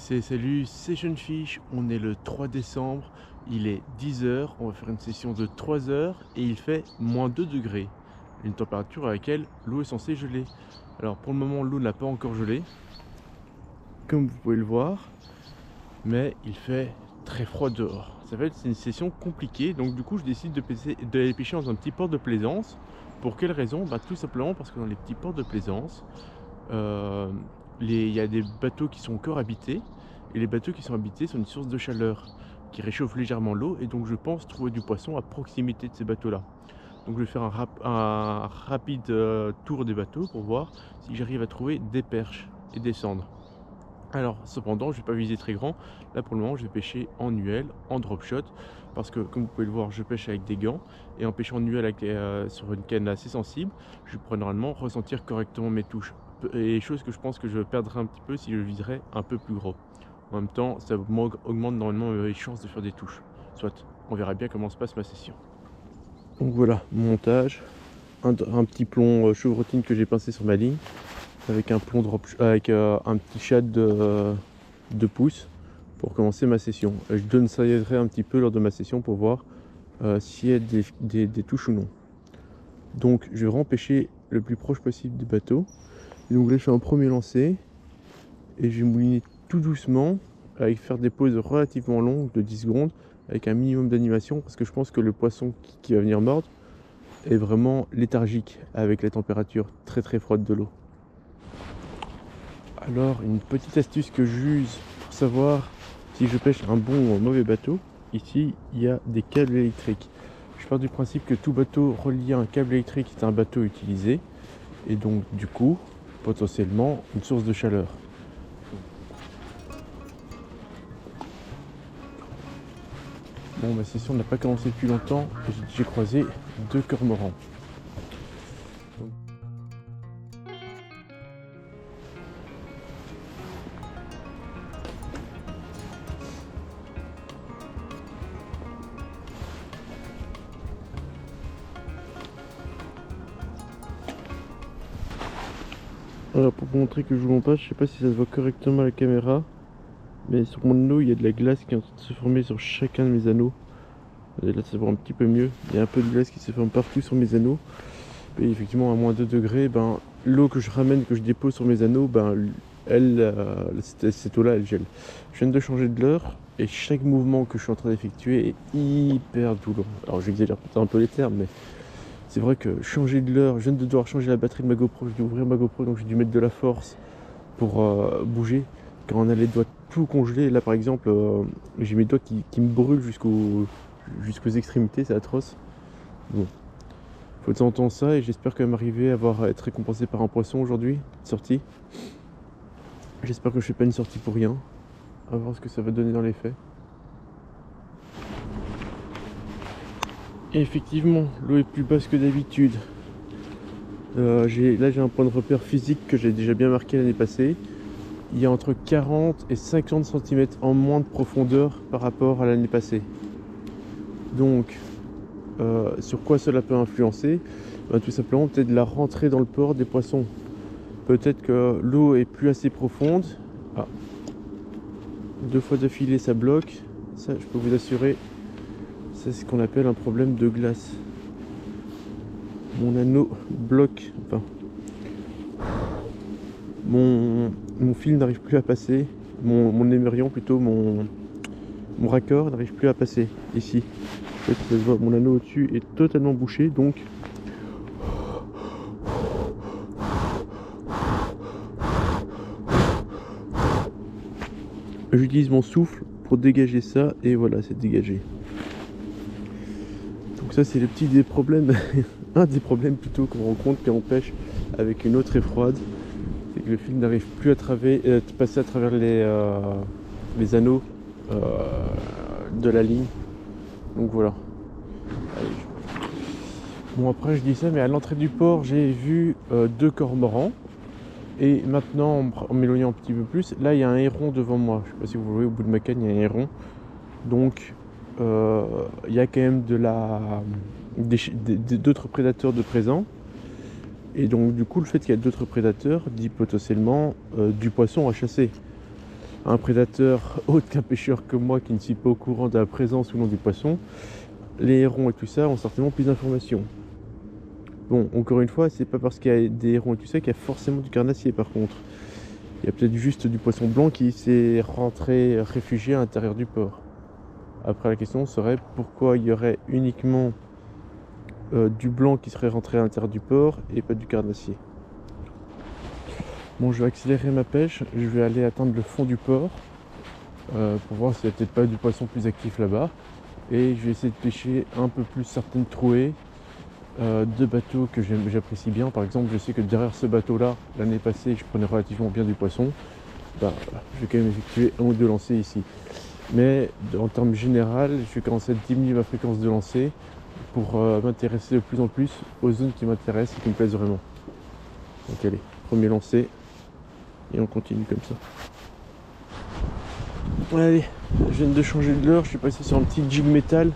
Salut, c'est Fish, on est le 3 décembre, il est 10h, on va faire une session de 3 heures et il fait -2 degrés, une température à laquelle l'eau est censée geler. Alors pour le moment l'eau n'a pas encore gelé, comme vous pouvez le voir, mais il fait très froid dehors. Ça va être une session compliquée, donc du coup je décide d'aller pêcher dans un petit port de plaisance. Pour quelle raison? Tout simplement parce que dans les petits ports de plaisance, il y a des bateaux qui sont encore habités, et les bateaux qui sont habités sont une source de chaleur qui réchauffe légèrement l'eau, et donc je pense trouver du poisson à proximité de ces bateaux-là. Donc je vais faire un rapide tour des bateaux pour voir si j'arrive à trouver des perches et des cendres. Alors cependant je ne vais pas viser très grand, là pour le moment je vais pêcher en UL, en drop shot, parce que comme vous pouvez le voir je pêche avec des gants, et en pêchant en UL sur une canne assez sensible, je pourrais normalement ressentir correctement mes touches, et chose que je pense que je perdrai un petit peu si je viserais un peu plus gros. En même temps ça augmente normalement mes chances de faire des touches, soit on verra bien comment se passe ma session. Donc voilà mon montage, un petit plomb chevrotine que j'ai pincé sur ma ligne, avec un plomb avec un petit shad de 2 pouces pour commencer ma session. Je donne ça un petit peu lors de ma session pour voir s'il y a des touches ou non. Donc je vais rempêcher le plus proche possible du bateau. Et donc là je fais un premier lancer et je vais mouliner tout doucement avec faire des pauses relativement longues de 10 secondes avec un minimum d'animation, parce que je pense que le poisson qui va venir mordre est vraiment léthargique avec la température très très froide de l'eau. Alors une petite astuce que j'use pour savoir si je pêche un bon ou un mauvais bateau, ici il y a des câbles électriques. Je pars du principe que tout bateau relié à un câble électrique est un bateau utilisé, et donc du coup potentiellement une source de chaleur. Bon, ma session n'a pas commencé depuis longtemps et j'ai croisé 2 cormorans. Alors pour vous montrer que je vous montre pas, je sais pas si ça se voit correctement à la caméra, mais sur mon anneau il y a de la glace qui est en train de se former sur chacun de mes anneaux. Et là ça se voit un petit peu mieux, il y a un peu de glace qui se forme partout sur mes anneaux. Et effectivement à -2 degrés, l'eau que je ramène, que je dépose sur mes anneaux, cette eau là elle gèle. Je viens de changer de leurre et chaque mouvement que je suis en train d'effectuer est hyper douloureux. Alors j'exagère peut-être un peu les termes, mais c'est vrai que changer de leurre, je viens de devoir changer la batterie de ma GoPro, j'ai dû ouvrir ma GoPro, donc j'ai dû mettre de la force pour bouger, car on a les doigts tout congelés. Là par exemple j'ai mes doigts qui me brûlent jusqu'aux extrémités, c'est atroce. Bon, faut de temps en temps ça, et j'espère quand même arriver à être récompensé par un poisson aujourd'hui, sortie. J'espère que je fais pas une sortie pour rien, à voir ce que ça va donner dans les faits. Et effectivement, l'eau est plus basse que d'habitude. Là j'ai un point de repère physique que j'ai déjà bien marqué l'année passée. Il y a entre 40 et 50 cm en moins de profondeur par rapport à l'année passée. Donc sur quoi cela peut influencer? Tout simplement peut-être la rentrée dans le port des poissons. Peut-être que l'eau est plus assez profonde. Ah. 2 fois d'affilée ça bloque. Ça je peux vous assurer, c'est ce qu'on appelle un problème de glace. Mon anneau bloque, enfin mon fil n'arrive plus à passer, mon émerion plutôt, mon raccord n'arrive plus à passer ici. En fait, mon anneau au-dessus est totalement bouché, donc j'utilise mon souffle pour dégager ça, et voilà, c'est dégagé. Donc ça c'est le petit des problèmes, un des problèmes plutôt qu'on rencontre quand on pêche avec une eau très froide, c'est que le fil n'arrive plus à passer à travers les anneaux de la ligne. Donc voilà. Allez. Bon après je dis ça, mais à l'entrée du port j'ai vu 2 cormorans. Et maintenant en m'éloignant un petit peu plus, là il y a un héron devant moi. Je sais pas si vous voyez, au bout de ma canne il y a un héron. Donc il y a quand même d'autres prédateurs de présents. Et donc du coup le fait qu'il y ait d'autres prédateurs dit potentiellement du poisson à chasser. un prédateur autre qu'un pêcheur comme moi qui ne suis pas au courant de la présence ou non du poisson, les hérons et tout ça ont certainement plus d'informations. Bon, encore une fois, c'est pas parce qu'il y a des hérons et tout ça qu'il y a forcément du carnassier par contre. Il y a peut-être juste du poisson blanc qui s'est rentré réfugié à l'intérieur du port. Après, la question serait pourquoi il y aurait uniquement du blanc qui serait rentré à l'intérieur du port et pas du carnassier. Bon, je vais accélérer ma pêche, je vais aller atteindre le fond du port pour voir s'il n'y a peut-être pas du poisson plus actif là-bas. Et je vais essayer de pêcher un peu plus certaines trouées de bateaux que j'apprécie bien. Par exemple, je sais que derrière ce bateau-là, l'année passée, je prenais relativement bien du poisson. Bah, je vais quand même effectuer 1 ou 2 lancers ici. Mais en termes général, je vais commencer à diminuer ma fréquence de lancer pour m'intéresser de plus en plus aux zones qui m'intéressent et qui me plaisent vraiment. Donc allez, premier lancer et on continue comme ça. Allez, je viens de changer de leurre, je suis passé sur un petit jig métal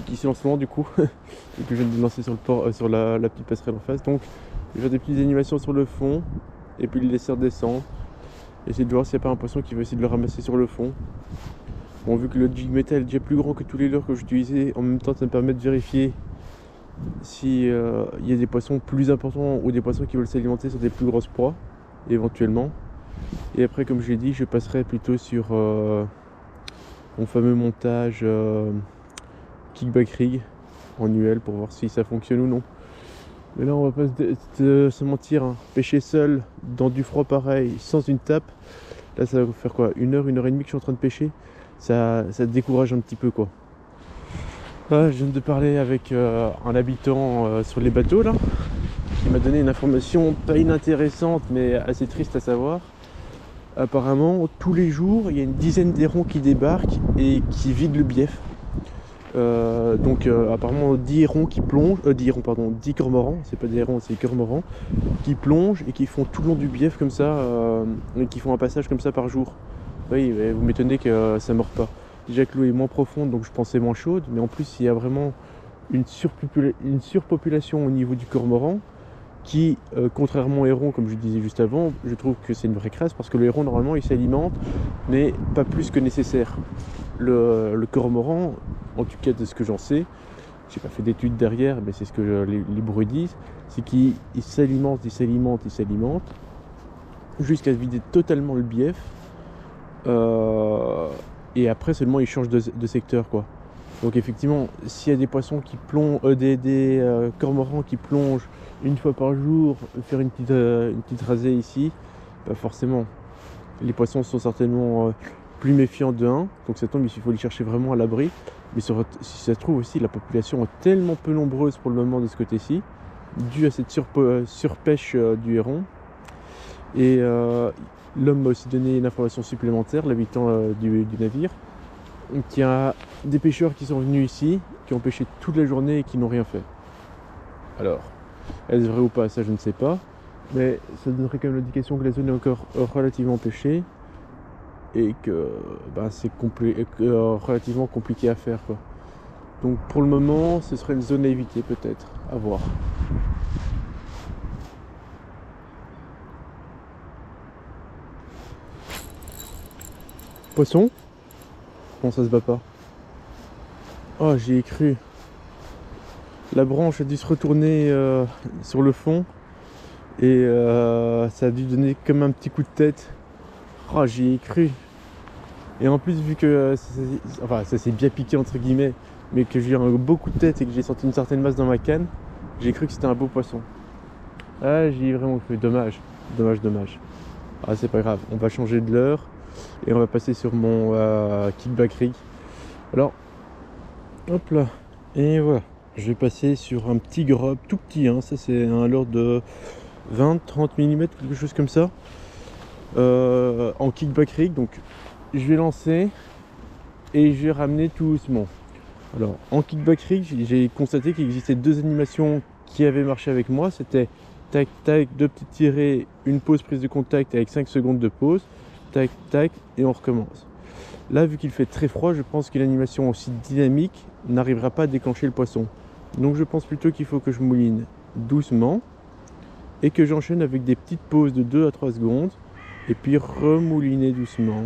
qui se lance lent du coup et que je viens de lancer sur le port, sur la petite passerelle en face. Donc je vais faire des petites animations sur le fond et puis le laisser redescendre. Essayer de voir s'il n'y a pas un poisson qui veut essayer de le ramasser sur le fond. Bon, vu que le jig métal est déjà plus grand que tous les leurres que j'utilisais, en même temps ça me permet de vérifier si y a des poissons plus importants ou des poissons qui veulent s'alimenter sur des plus grosses proies éventuellement. Et après, comme je l'ai dit, je passerai plutôt sur mon fameux montage kickback rig en UL pour voir si ça fonctionne ou non. Mais là, on va pas se mentir, hein. Pêcher seul dans du froid pareil, sans une tape, là ça va faire quoi, 1 heure et demie que je suis en train de pêcher, ça décourage un petit peu quoi. Là, je viens de parler avec un habitant sur les bateaux là, qui m'a donné une information pas inintéressante mais assez triste à savoir. Apparemment, tous les jours, il y a une dizaine d'hérons qui débarquent et qui vident le bief. Apparemment 10 hérons qui plongent, 10 cormorans, c'est pas des hérons, c'est des cormorans, qui plongent et qui font tout le long du bief comme ça, et qui font un passage comme ça par jour. Oui, mais vous m'étonnez que ça meurt pas. Déjà que l'eau est moins profonde, donc je pensais moins chaude, mais en plus il y a vraiment une surpopulation au niveau du cormoran qui, contrairement au héron, comme je disais juste avant, je trouve que c'est une vraie crasse parce que le héron normalement il s'alimente, mais pas plus que nécessaire. Le cormoran, en tout cas de ce que j'en sais, j'ai pas fait d'études derrière, mais c'est ce que les bruits disent, c'est qu'il s'alimente, jusqu'à vider totalement le bief, et après seulement il change de secteur quoi. Donc effectivement, s'il y a des poissons qui plongent, des cormorans qui plongent une fois par jour, faire une petite rasée ici, pas forcément. Les poissons sont certainement plus méfiants de 1, donc ça tombe, il faut les chercher vraiment à l'abri. Mais si ça se trouve aussi, la population est tellement peu nombreuse pour le moment de ce côté-ci, dû à cette surpêche du héron. Et l'homme m'a aussi donné une information supplémentaire, l'habitant du navire, qu'il y a des pêcheurs qui sont venus ici, qui ont pêché toute la journée et qui n'ont rien fait. Alors, est-ce vrai ou pas, ça je ne sais pas, mais ça donnerait quand même l'indication que la zone est encore relativement pêchée et que c'est relativement compliqué à faire quoi. Donc pour le moment, ce serait une zone à éviter peut-être, à voir. Poisson? Bon, ça se bat pas. Oh, j'y ai cru. La branche a dû se retourner sur le fond et ça a dû donner comme un petit coup de tête. Oh, j'y ai cru. Et en plus, vu que ça s'est bien piqué entre guillemets, mais que j'ai eu un beau coup de tête et que j'ai senti une certaine masse dans ma canne, j'ai cru que c'était un beau poisson. Ah, j'y ai vraiment cru. Dommage. Ah, c'est pas grave. On va changer de leurre et on va passer sur mon kickback rig. Alors, hop là. Et voilà. Je vais passer sur un petit grub, tout petit, hein. Ça c'est un leurre de 20-30 mm, quelque chose comme ça, en kickback rig. Donc je vais lancer et je vais ramener tout doucement. Alors en kickback rig, j'ai constaté qu'il existait 2 animations qui avaient marché avec moi. C'était tac tac, 2 petites tirées, une pause prise de contact avec 5 secondes de pause, tac tac et on recommence. Là, vu qu'il fait très froid, je pense que l'animation aussi dynamique n'arrivera pas à déclencher le poisson. Donc je pense plutôt qu'il faut que je mouline doucement et que j'enchaîne avec des petites pauses de 2 à 3 secondes et puis remouliner doucement,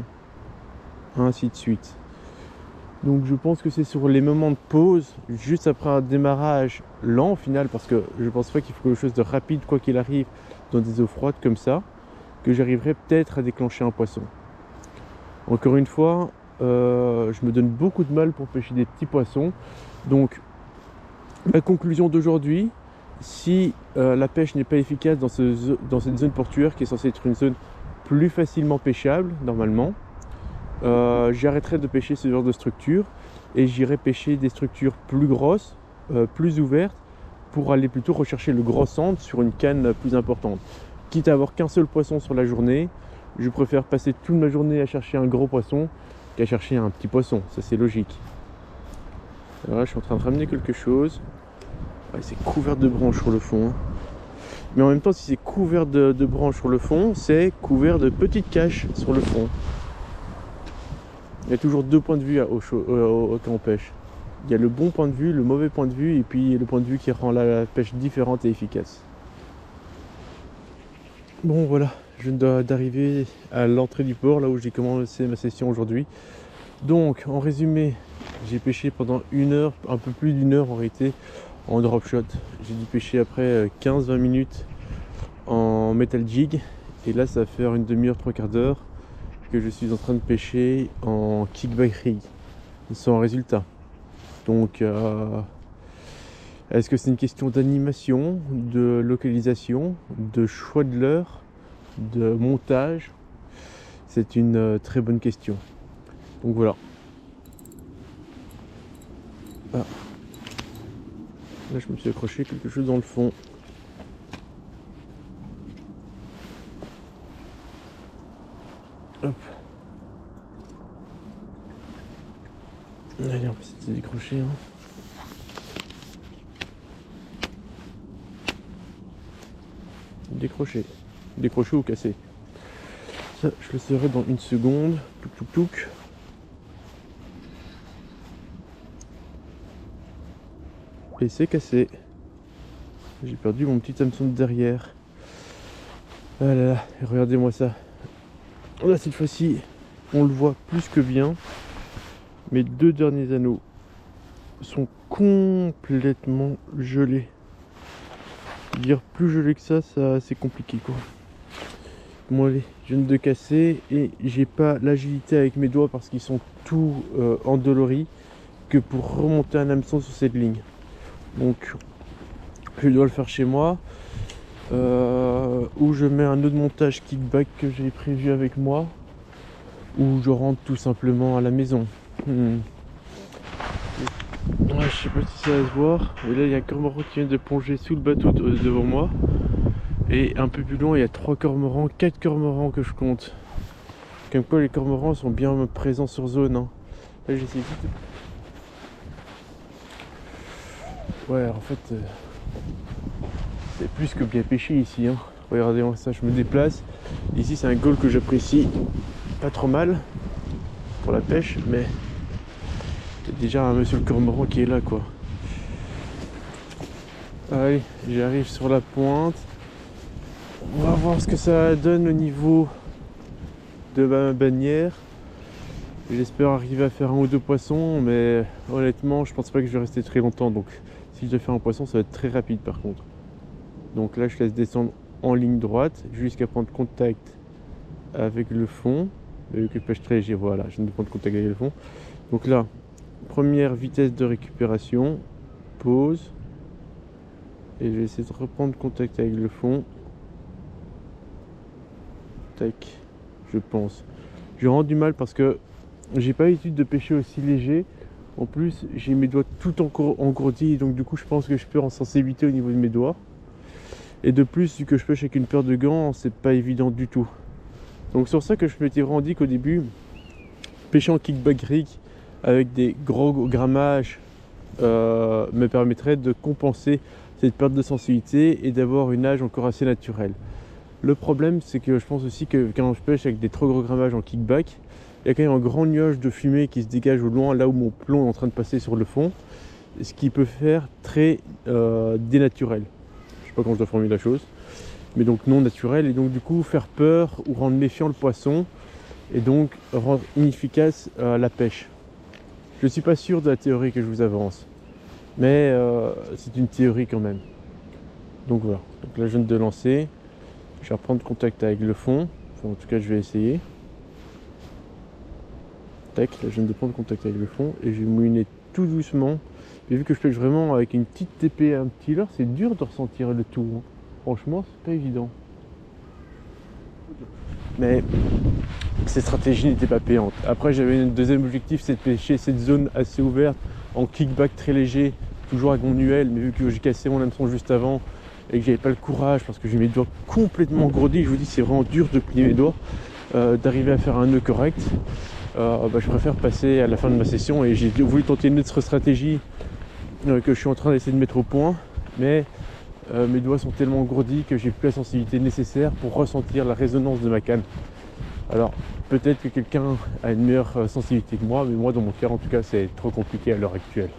ainsi de suite. Donc je pense que c'est sur les moments de pause, juste après un démarrage lent au final, parce que je pense pas qu'il faut quelque chose de rapide quoi qu'il arrive dans des eaux froides comme ça, que j'arriverai peut-être à déclencher un poisson. Encore une fois, je me donne beaucoup de mal pour pêcher des petits poissons. Donc ma conclusion d'aujourd'hui, si la pêche n'est pas efficace dans cette zone portuaire qui est censée être une zone plus facilement pêchable normalement, j'arrêterai de pêcher ce genre de structure et j'irai pêcher des structures plus grosses, plus ouvertes, pour aller plutôt rechercher le gros centre sur une canne plus importante. Quitte à avoir qu'un seul poisson sur la journée, je préfère passer toute ma journée à chercher un gros poisson qu'à chercher un petit poisson, ça c'est logique. Alors là je suis en train de ramener quelque chose. Ouais, c'est couvert de branches sur le fond, hein. Mais en même temps, si c'est couvert de branches sur le fond, c'est couvert de petites caches sur le fond. Il y a toujours deux points de vue quand on pêche. Il y a le bon point de vue, le mauvais point de vue, et puis le point de vue qui rend la pêche différente et efficace. Bon voilà, je viens d'arriver à l'entrée du port, là où j'ai commencé ma session aujourd'hui. Donc en résumé, j'ai pêché pendant 1 heure, un peu plus d'1 heure en réalité, en drop shot. J'ai dû pêcher après 15-20 minutes en metal jig, et là ça va faire une demi-heure, 3/4 d'heure que je suis en train de pêcher en kickback rig sans résultat. Donc est-ce que c'est une question d'animation, de localisation, de choix de l'heure, de montage? C'est une très bonne question. Donc voilà. Ah. Là je me suis accroché quelque chose dans le fond. Hop. Allez, on va essayer de se décrocher. Hein. Décrocher ou casser. Ça, je le saurai dans 1 seconde. Touc touc touc. Et c'est cassé. J'ai perdu mon petit hameçon de derrière. Ah là là, regardez-moi ça. Là cette fois-ci, on le voit plus que bien. Mes 2 derniers anneaux sont complètement gelés. Dire plus gelé que ça c'est compliqué quoi. Bon allez, je viens de casser et j'ai pas l'agilité avec mes doigts parce qu'ils sont tout endoloris que pour remonter un hameçon sur cette ligne. Donc je dois le faire chez moi, ou je mets un autre montage kickback que j'ai prévu avec moi, ou je rentre tout simplement à la maison. Ouais, je sais pas si ça va se voir, mais là il y a un cormoran qui vient de plonger sous le bateau devant moi, et un peu plus loin il y a 4 cormorans que je compte. Comme quoi les cormorans sont bien présents sur zone, hein. Là j'essaie vite. Ouais, en fait c'est plus que bien pêché ici, hein. Regardez-moi ça, je me déplace. Ici c'est un goal que j'apprécie pas trop mal pour la pêche, mais il y a déjà un monsieur le cormoran qui est là quoi. Allez, j'arrive sur la pointe. On va voir ce que ça donne au niveau de ma bannière. J'espère arriver à faire 1 ou 2 poissons, mais honnêtement je pense pas que je vais rester très longtemps, donc si je dois faire un poisson ça va être très rapide par contre. Donc là je laisse descendre en ligne droite jusqu'à prendre contact avec le fond. Que pêche très léger, voilà, je viens de prendre contact avec le fond. Donc là, première vitesse de récupération, pause, et je vais essayer de reprendre contact avec le fond. Tac, je pense. Je rends du mal parce que j'ai pas l'habitude de pêcher aussi léger. En plus, j'ai mes doigts tout engourdis, donc du coup, je pense que je peux en sensibilité au niveau de mes doigts. Et de plus, vu que je pêche avec une paire de gants, c'est pas évident du tout. Donc c'est pour ça que je m'étais rendu qu'au début, pêcher en kickback rig avec des gros grammages me permettrait de compenser cette perte de sensibilité et d'avoir une nage encore assez naturelle. Le problème c'est que je pense aussi que quand je pêche avec des trop gros grammages en kickback, il y a quand même un grand nuage de fumée qui se dégage au loin là où mon plomb est en train de passer sur le fond, ce qui peut faire très dénaturel. Je sais pas comment je dois formuler la chose. mais donc non naturel, et donc du coup faire peur ou rendre méfiant le poisson, et donc rendre inefficace la pêche. Je ne suis pas sûr de la théorie que je vous avance, mais c'est une théorie quand même. Donc voilà, donc là je viens de lancer, je vais reprendre contact avec le fond, enfin, en tout cas je vais essayer. Tac, là je viens de prendre contact avec le fond et je vais mouiner tout doucement. Et vu que je pêche vraiment avec une petite TP et un petit leurre, c'est dur de ressentir le tout, hein. Franchement, c'est pas évident. Mais cette stratégie n'était pas payante. Après, j'avais un deuxième objectif, c'est de pêcher cette zone assez ouverte, en kickback très léger, toujours avec mon UL, mais vu que j'ai cassé mon hameçon juste avant et que j'avais pas le courage parce que j'ai mes doigts complètement grodis, je vous dis c'est vraiment dur de plier mes doigts, d'arriver à faire un nœud correct, je préfère passer à la fin de ma session, et j'ai voulu tenter une autre stratégie que je suis en train d'essayer de mettre au point, mais mes doigts sont tellement grodis que j'ai plus la sensibilité nécessaire pour ressentir la résonance de ma canne. Alors peut-être que quelqu'un a une meilleure sensibilité que moi, mais moi dans mon cas en tout cas c'est trop compliqué à l'heure actuelle.